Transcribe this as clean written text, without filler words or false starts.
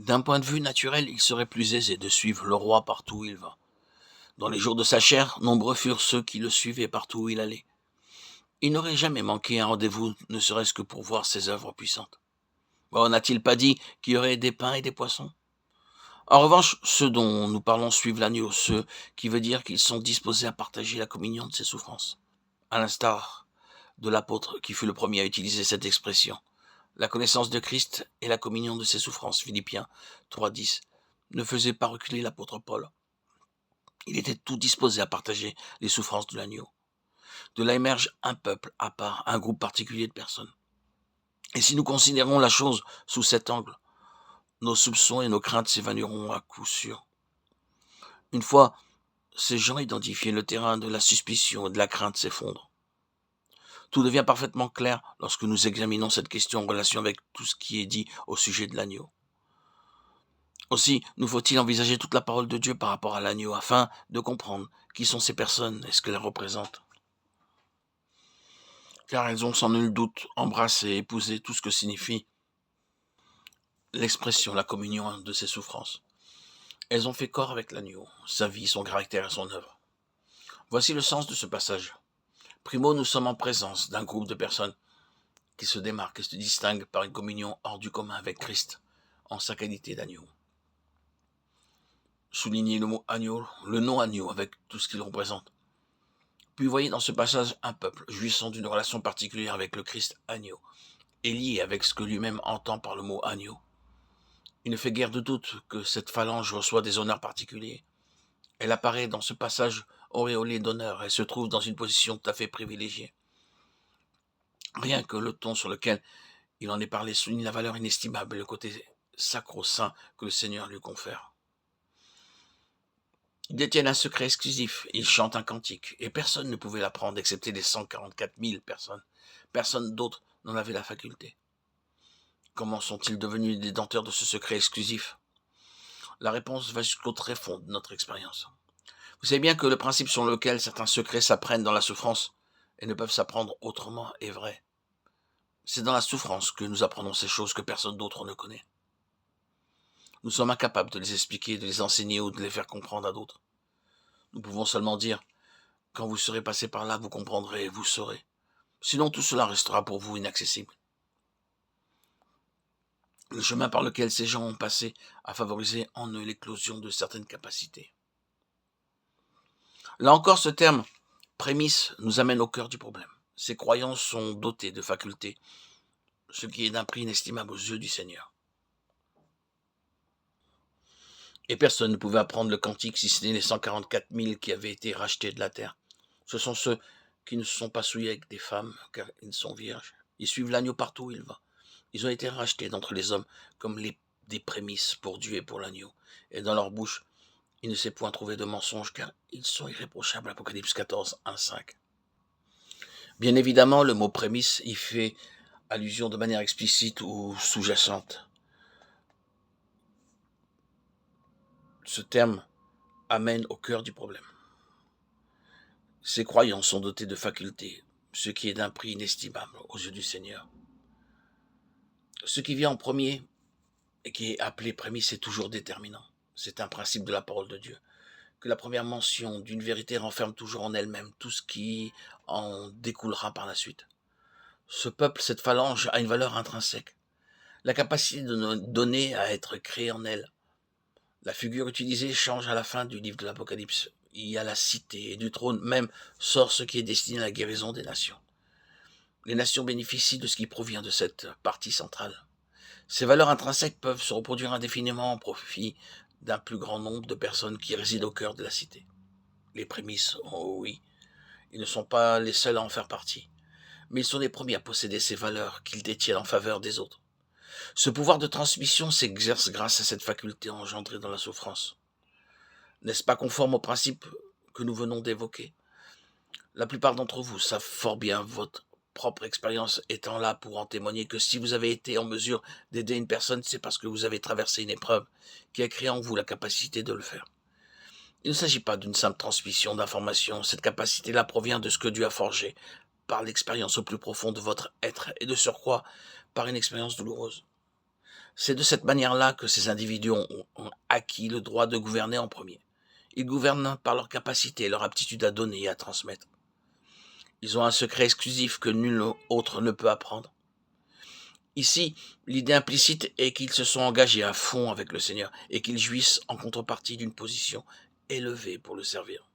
D'un point de vue naturel, il serait plus aisé de suivre le roi partout où il va. Dans les jours de sa chair, nombreux furent ceux qui le suivaient partout où il allait. Il n'aurait jamais manqué un rendez-vous, ne serait-ce que pour voir ses œuvres puissantes. Bon, n'a-t-il pas dit qu'il y aurait des pains et des poissons? En revanche, ceux dont nous parlons suivent l'agneau, ceux qui veut dire qu'ils sont disposés à partager la communion de ses souffrances. À l'instar de l'apôtre qui fut le premier à utiliser cette expression. La connaissance de Christ et la communion de ses souffrances, Philippiens 3,10, ne faisaient pas reculer l'apôtre Paul. Il était tout disposé à partager les souffrances de l'agneau. De là émerge un peuple à part, un groupe particulier de personnes. Et si nous considérons la chose sous cet angle, nos soupçons et nos craintes s'évanouiront à coup sûr. Une fois ces gens identifiés, le terrain de la suspicion et de la crainte s'effondre. Tout devient parfaitement clair lorsque nous examinons cette question en relation avec tout ce qui est dit au sujet de l'agneau. Aussi, nous faut-il envisager toute la parole de Dieu par rapport à l'agneau afin de comprendre qui sont ces personnes et ce qu'elles représentent. Car elles ont sans nul doute embrassé et épousé tout ce que signifie l'expression, la communion de ses souffrances. Elles ont fait corps avec l'agneau, sa vie, son caractère et son œuvre. Voici le sens de ce passage. Primo, nous sommes en présence d'un groupe de personnes qui se démarquent et se distinguent par une communion hors du commun avec Christ, en sa qualité d'agneau. Soulignez le mot agneau, le nom agneau avec tout ce qu'il représente. Puis voyez dans ce passage un peuple jouissant d'une relation particulière avec le Christ agneau, et lié avec ce que lui-même entend par le mot agneau. Il ne fait guère de doute que cette phalange reçoit des honneurs particuliers. Elle apparaît dans ce passage auréolée d'honneur et se trouve dans une position tout à fait privilégiée. Rien que le ton sur lequel il en est parlé souligne la valeur inestimable et le côté sacro-saint que le Seigneur lui confère. Ils détiennent un secret exclusif, ils chantent un cantique, et personne ne pouvait l'apprendre excepté les 144 000 personnes. Personne d'autre n'en avait la faculté. Comment sont-ils devenus les détenteurs de ce secret exclusif? La réponse va jusqu'au tréfonds de notre expérience. Vous savez bien que le principe sur lequel certains secrets s'apprennent dans la souffrance et ne peuvent s'apprendre autrement est vrai. C'est dans la souffrance que nous apprenons ces choses que personne d'autre ne connaît. Nous sommes incapables de les expliquer, de les enseigner ou de les faire comprendre à d'autres. Nous pouvons seulement dire, quand vous serez passé par là, vous comprendrez et vous saurez. Sinon, tout cela restera pour vous inaccessible. Le chemin par lequel ces gens ont passé a favorisé en eux l'éclosion de certaines capacités. Là encore, ce terme prémisse nous amène au cœur du problème. Ces croyants sont dotés de facultés, ce qui est d'un prix inestimable aux yeux du Seigneur. Et personne ne pouvait apprendre le cantique si ce n'est les 144 000 qui avaient été rachetés de la terre. Ce sont ceux qui ne se sont pas souillés avec des femmes, car ils sont vierges. Ils suivent l'agneau partout où il va. Ils ont été rachetés d'entre les hommes comme des prémices pour Dieu et pour l'agneau. Et dans leur bouche, il ne s'est point trouvé de mensonge, car ils sont irréprochables. Apocalypse 14, 1, 5. Bien évidemment, le mot prémisse y fait allusion de manière explicite ou sous-jacente. Ce terme amène au cœur du problème. Ces croyants sont dotés de facultés, ce qui est d'un prix inestimable aux yeux du Seigneur. Ce qui vient en premier et qui est appelé prémisse est toujours déterminant. C'est un principe de la parole de Dieu, que la première mention d'une vérité renferme toujours en elle-même tout ce qui en découlera par la suite. Ce peuple, cette phalange, a une valeur intrinsèque, la capacité de donner à être créé en elle. La figure utilisée change à la fin du livre de l'Apocalypse. Il y a la cité et du trône même sort ce qui est destiné à la guérison des nations. Les nations bénéficient de ce qui provient de cette partie centrale. Ces valeurs intrinsèques peuvent se reproduire indéfiniment en profit d'un plus grand nombre de personnes qui résident au cœur de la cité. Les prémices, oh oui, ils ne sont pas les seuls à en faire partie, mais ils sont les premiers à posséder ces valeurs qu'ils détiennent en faveur des autres. Ce pouvoir de transmission s'exerce grâce à cette faculté engendrée dans la souffrance. N'est-ce pas conforme au principe que nous venons d'évoquer? La plupart d'entre vous savent fort bien, votre propre expérience étant là pour en témoigner, que si vous avez été en mesure d'aider une personne, c'est parce que vous avez traversé une épreuve qui a créé en vous la capacité de le faire. Il ne s'agit pas d'une simple transmission d'informations, cette capacité-là provient de ce que Dieu a forgé par l'expérience au plus profond de votre être et de surcroît par une expérience douloureuse. C'est de cette manière-là que ces individus ont acquis le droit de gouverner en premier. Ils gouvernent par leur capacité et leur aptitude à donner et à transmettre. Ils ont un secret exclusif que nul autre ne peut apprendre. Ici, l'idée implicite est qu'ils se sont engagés à fond avec le Seigneur et qu'ils jouissent en contrepartie d'une position élevée pour le servir.